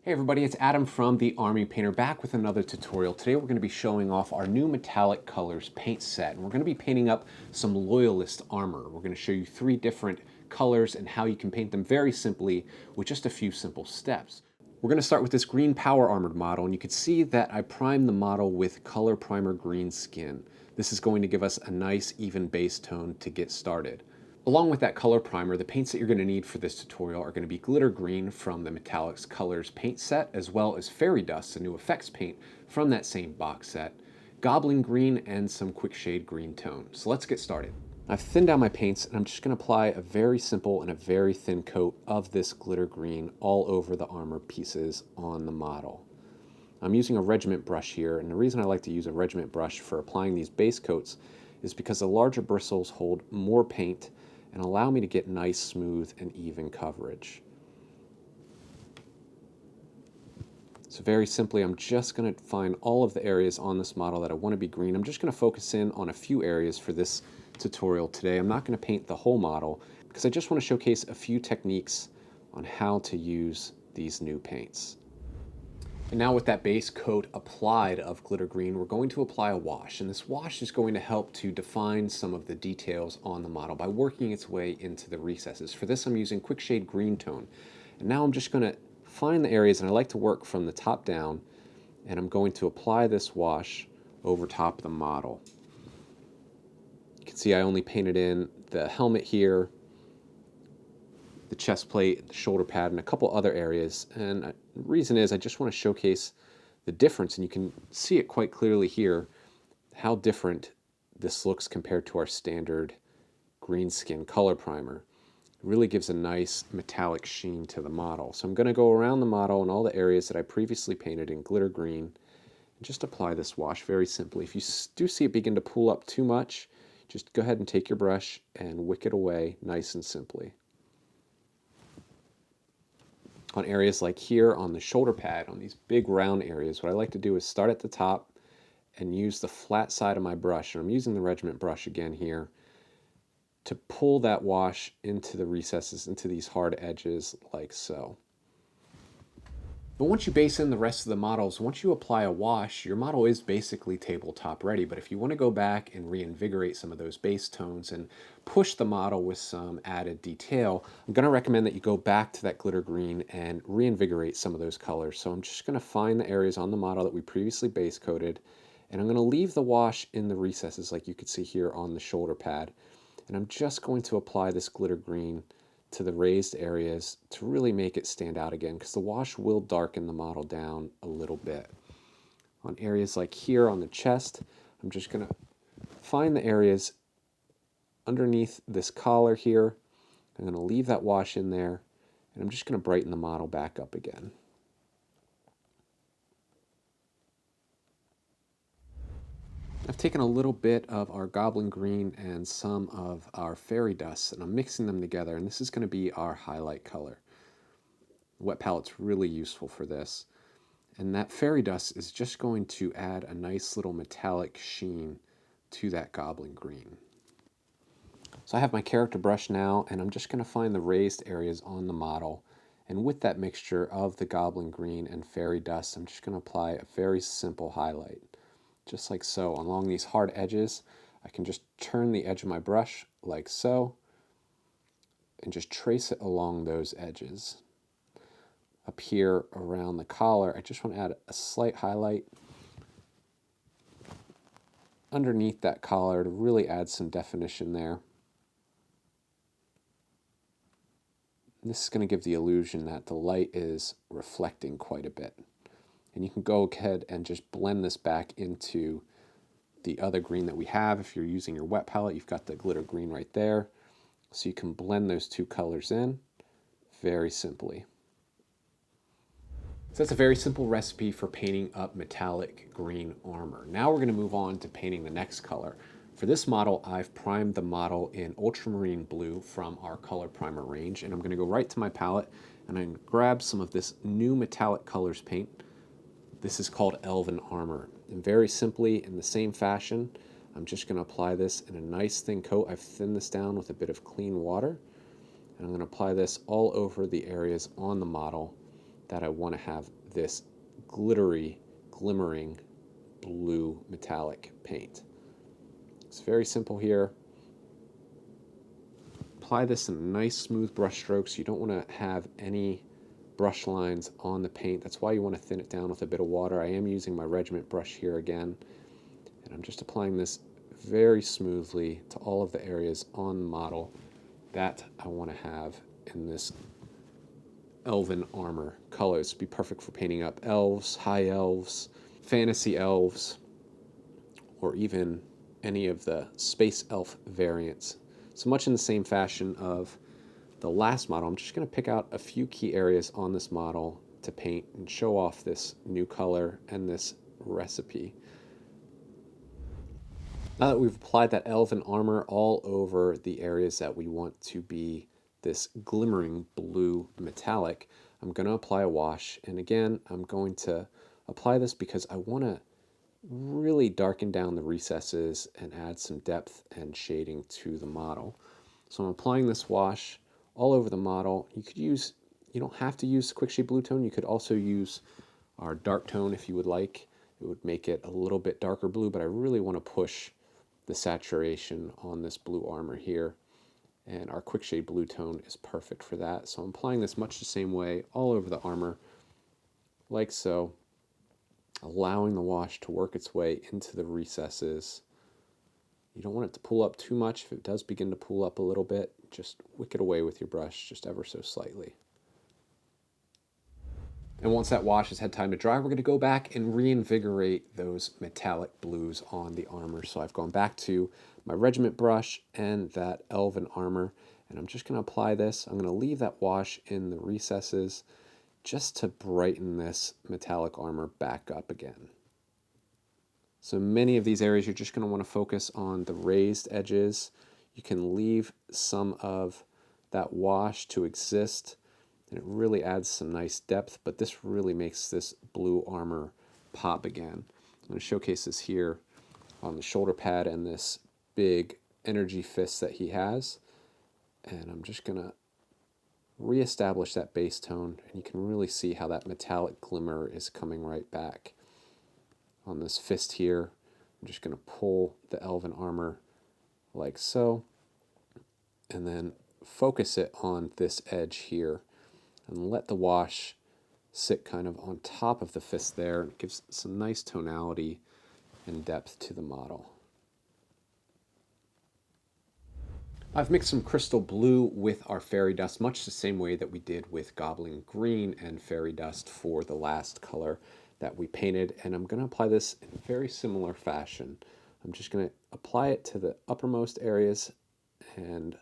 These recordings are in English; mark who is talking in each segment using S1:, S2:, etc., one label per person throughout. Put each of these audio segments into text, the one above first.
S1: Hey everybody, it's Adam from the Army Painter back with another tutorial. Today we're going to be showing off our new metallic colors paint set, and we're going to be painting up some Loyalist armor. We're going to show you 3 different colors and how you can paint them very simply with just a few simple steps. We're going to start with this green power armored model, and you can see that I primed the model with color primer green skin. This is going to give us a nice even base tone to get started. Along with that color primer, the paints that you're going to need for this tutorial are going to be glitter green from the Metallics Colors paint set, as well as fairy dust, a new effects paint from that same box set, goblin green, and some quickshade green tone. So let's get started. I've thinned down my paints, and I'm just going to apply a very simple and a very thin coat of this glitter green all over the armor pieces on the model. I'm using a regiment brush here, and the reason I like to use a regiment brush for applying these base coats is because the larger bristles hold more paint and allow me to get nice, smooth, and even coverage. So very simply, I'm just going to find all of the areas on this model that I want to be green. I'm just going to focus in on a few areas for this tutorial today. I'm not going to paint the whole model because I just want to showcase a few techniques on how to use these new paints. And now with that base coat applied of glitter green, we're going to apply a wash. And this wash is going to help to define some of the details on the model by working its way into the recesses. For this, I'm using Quickshade Green Tone. And now I'm just going to find the areas, and I like to work from the top down, and I'm going to apply this wash over top of the model. You can see I only painted in the helmet here, the chest plate, the shoulder pad, and a couple other areas. And the reason is I just want to showcase the difference, and you can see it quite clearly here, how different this looks compared to our standard green skin color primer. It really gives a nice metallic sheen to the model. So I'm going to go around the model in all the areas that I previously painted in glitter green and just apply this wash very simply. If you do see it begin to pull up too much, just go ahead and take your brush and wick it away nice and simply. On areas like here on the shoulder pad, on these big round areas, what I like to do is start at the top and use the flat side of my brush, and I'm using the regiment brush again here, to pull that wash into the recesses, into these hard edges like so. But once you base in the rest of the models, once you apply a wash, your model is basically tabletop ready. But if you want to go back and reinvigorate some of those base tones and push the model with some added detail, I'm going to recommend that you go back to that glitter green and reinvigorate some of those colors. So I'm just going to find the areas on the model that we previously base coated, and I'm going to leave the wash in the recesses like you can see here on the shoulder pad. And I'm just going to apply this glitter green to the raised areas to really make it stand out again, because the wash will darken the model down a little bit. On areas like here on the chest, I'm just going to find the areas underneath this collar here. I'm going to leave that wash in there, and I'm just going to brighten the model back up again. I've taken a little bit of our goblin green and some of our fairy dust, and I'm mixing them together, and this is going to be our highlight color. The wet palette's really useful for this. And that fairy dust is just going to add a nice little metallic sheen to that goblin green. So I have my character brush now, and I'm just going to find the raised areas on the model. And with that mixture of the goblin green and fairy dust, I'm just going to apply a very simple highlight. Just like so. Along these hard edges, I can just turn the edge of my brush like so and just trace it along those edges. Up here around the collar, I just want to add a slight highlight underneath that collar to really add some definition there. And this is going to give the illusion that the light is reflecting quite a bit. And you can go ahead and just blend this back into the other green that we have. If you're using your wet palette, you've got the glitter green right there. So you can blend those two colors in very simply. So that's a very simple recipe for painting up metallic green armor. Now we're going to move on to painting the next color. For this model, I've primed the model in ultramarine blue from our color primer range, and I'm going to go right to my palette and I'm going to grab some of this new metallic colors paint. This is called Elven Armour. And very simply, in the same fashion, I'm just going to apply this in a nice thin coat. I've thinned this down with a bit of clean water. And I'm going to apply this all over the areas on the model that I want to have this glittery, glimmering blue metallic paint. It's very simple here. Apply this in nice smooth brush strokes. You don't want to have any brush lines on the paint. That's why you want to thin it down with a bit of water. I am using my regiment brush here again, and I'm just applying this very smoothly to all of the areas on the model that I want to have in this Elven Armour colors. Be perfect for painting up elves, high elves, fantasy elves, or even any of the space elf variants. So much in the same fashion of the last model, I'm just going to pick out a few key areas on this model to paint and show off this new color and this recipe. Now that we've applied that Elven Armour all over the areas that we want to be this glimmering blue metallic, I'm going to apply a wash. And again, I'm going to apply this because I want to really darken down the recesses and add some depth and shading to the model. So I'm applying this wash all over the model. You don't have to use Quickshade Blue Tone. You could also use our dark tone if you would like. It would make it a little bit darker blue, but I really want to push the saturation on this blue armor here. And our Quickshade Blue Tone is perfect for that. So I'm applying this much the same way all over the armor, like so, allowing the wash to work its way into the recesses. You don't want it to pull up too much. If it does begin to pull up a little bit, just wick it away with your brush just ever so slightly. And once that wash has had time to dry, we're going to go back and reinvigorate those metallic blues on the armor. So I've gone back to my regiment brush and that Elven Armour, and I'm just going to apply this. I'm going to leave that wash in the recesses just to brighten this metallic armor back up again. So many of these areas you're just going to want to focus on the raised edges. You can leave some of that wash to exist, and it really adds some nice depth, but this really makes this blue armor pop again. I'm going to showcase this here on the shoulder pad and this big energy fist that he has, and I'm just going to reestablish that base tone, and you can really see how that metallic glimmer is coming right back. On this fist here, I'm just going to pull the Elven Armour like so, and then focus it on this edge here, and let the wash sit kind of on top of the fist there. It gives some nice tonality and depth to the model. I've mixed some crystal blue with our fairy dust, much the same way that we did with Goblin green and fairy dust for the last color that we painted, and I'm going to apply this in a very similar fashion. I'm just going to apply it to the uppermost areas and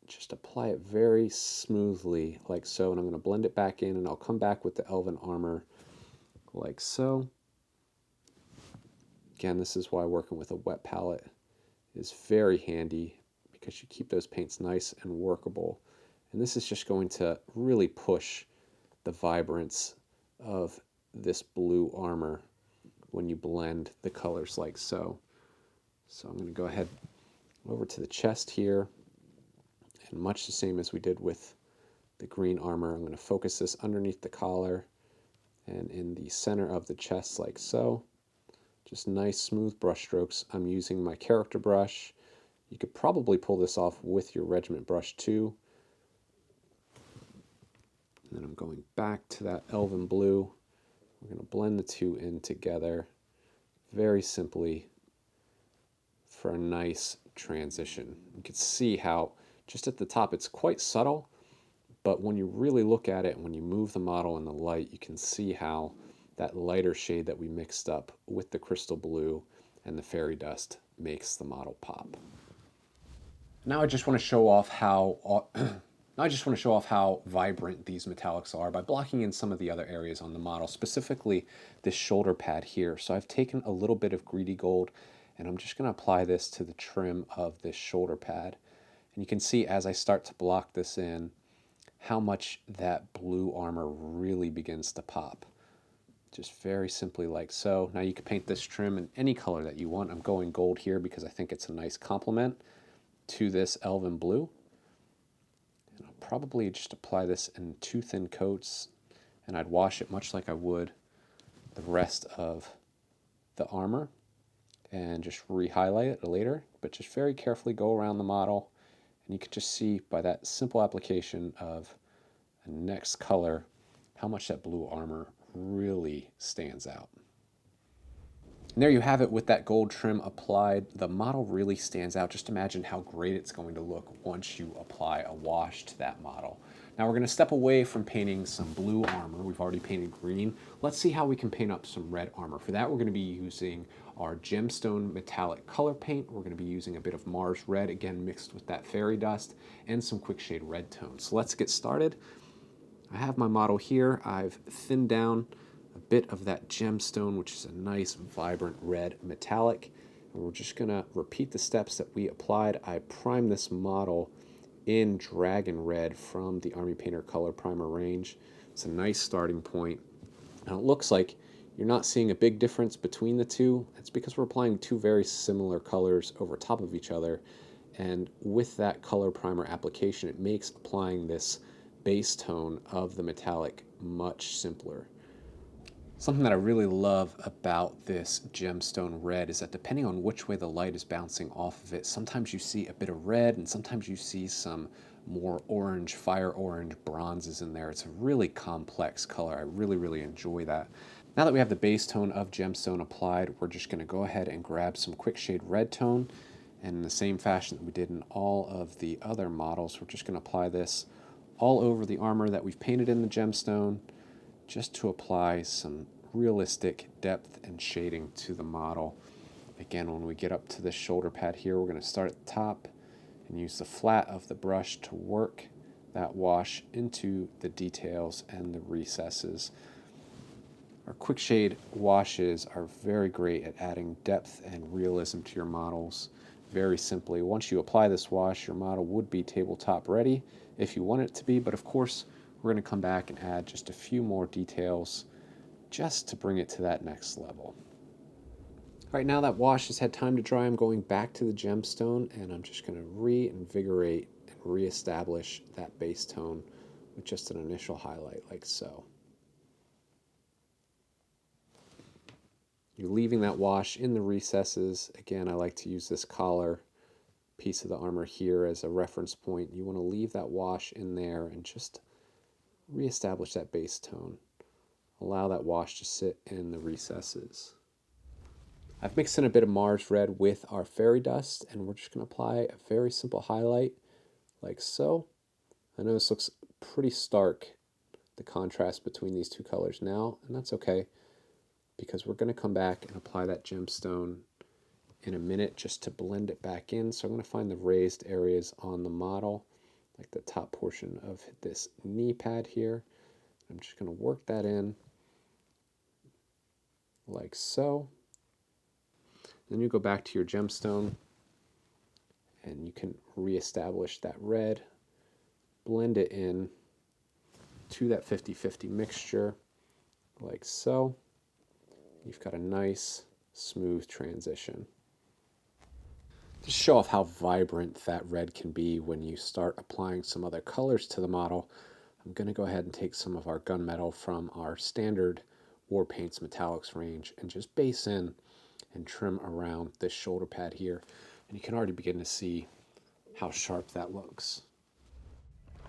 S1: just apply it very smoothly like so, and I'm going to blend it back in, and I'll come back with the Elven Armour like so. Again, this is why working with a wet palette is very handy, because you keep those paints nice and workable. And this is just going to really push the vibrance of this blue armor when you blend the colors like so. So I'm going to go ahead over to the chest here, and much the same as we did with the green armor, I'm going to focus this underneath the collar and in the center of the chest like so. Just nice smooth brush strokes. I'm using my character brush. You could probably pull this off with your regiment brush too. And then I'm going back to that Elven blue. We're going to blend the two in together very simply for a nice transition. You can see how just at the top it's quite subtle, but when you really look at it and when you move the model in the light, you can see how that lighter shade that we mixed up with the crystal blue and the fairy dust makes the model pop. Now I just want to show off how vibrant these metallics are by blocking in some of the other areas on the model, specifically this shoulder pad here. So I've taken a little bit of greedy gold, and I'm just going to apply this to the trim of this shoulder pad. And you can see as I start to block this in, how much that blue armor really begins to pop. Just very simply like so. Now you can paint this trim in any color that you want. I'm going gold here because I think it's a nice complement to this Elven blue. And I'll probably just apply this in 2 thin coats, and I'd wash it much like I would the rest of the armor and just re-highlight it later, but just very carefully go around the model, and you can just see by that simple application of a next color how much that blue armor really stands out. And there you have it with that gold trim applied. The model really stands out. Just imagine how great it's going to look once you apply a wash to that model. Now we're going to step away from painting some blue armor. We've already painted green. Let's see how we can paint up some red armor. For that, we're going to be using our Gemstone metallic color paint. We're going to be using a bit of Mars Red, again mixed with that fairy dust, and some Quickshade Red Tone. So let's get started. I have my model here. I've thinned down a bit of that Gemstone, which is a nice vibrant red metallic. And we're just going to repeat the steps that we applied. I primed this model in Dragon Red from the Army Painter Color Primer range. It's a nice starting point. Now it looks like you're not seeing a big difference between the two. It's because we're applying 2 very similar colors over top of each other. And with that color primer application, it makes applying this base tone of the metallic much simpler. Something that I really love about this Gemstone Red is that depending on which way the light is bouncing off of it, sometimes you see a bit of red and sometimes you see some more orange, fire orange bronzes in there. It's a really complex color. I really enjoy that. Now that we have the base tone of Gemstone applied, we're just going to go ahead and grab some Quickshade Red Tone, and in the same fashion that we did in all of the other models, we're just going to apply this all over the armor that we've painted in the Gemstone, just to apply some realistic depth and shading to the model. Again, when we get up to this shoulder pad here, we're going to start at the top and use the flat of the brush to work that wash into the details and the recesses. Our Quickshade washes are very great at adding depth and realism to your models. Very simply, once you apply this wash, your model would be tabletop ready if you want it to be, but of course we're going to come back and add just a few more details just to bring it to that next level. All right, now that wash has had time to dry, I'm going back to the Gemstone and I'm just going to reinvigorate and reestablish that base tone with just an initial highlight like so. You're leaving that wash in the recesses. Again, I like to use this collar piece of the armor here as a reference point. You want to leave that wash in there and just reestablish that base tone. Allow that wash to sit in the recesses. I've mixed in a bit of Mars Red with our fairy dust, and we're just going to apply a very simple highlight like so. I know this looks pretty stark, the contrast between these two colors now, and that's okay, because we're going to come back and apply that Gemstone in a minute just to blend it back in. So I'm going to find the raised areas on the model, like the top portion of this knee pad here. I'm just going to work that in like so. Then you go back to your Gemstone and you can reestablish that red, blend it in to that 50-50 mixture like so. You've got a nice smooth transition. To show off how vibrant that red can be when you start applying some other colors to the model, I'm going to go ahead and take some of our gunmetal from our standard War Paints Metallics range and just base in and trim around this shoulder pad here. And you can already begin to see how sharp that looks.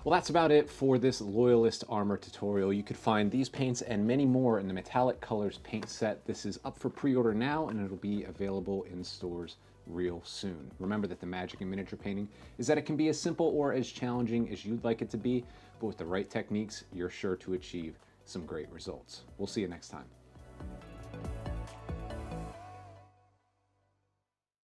S1: Well, that's about it for this Loyalist armor tutorial. You could find these paints and many more in the Metallic Colors paint set. This is up for pre-order now and it'll be available in stores real soon. Remember that the magic in miniature painting is that it can be as simple or as challenging as you'd like it to be, but with the right techniques, you're sure to achieve some great results. We'll see you next time.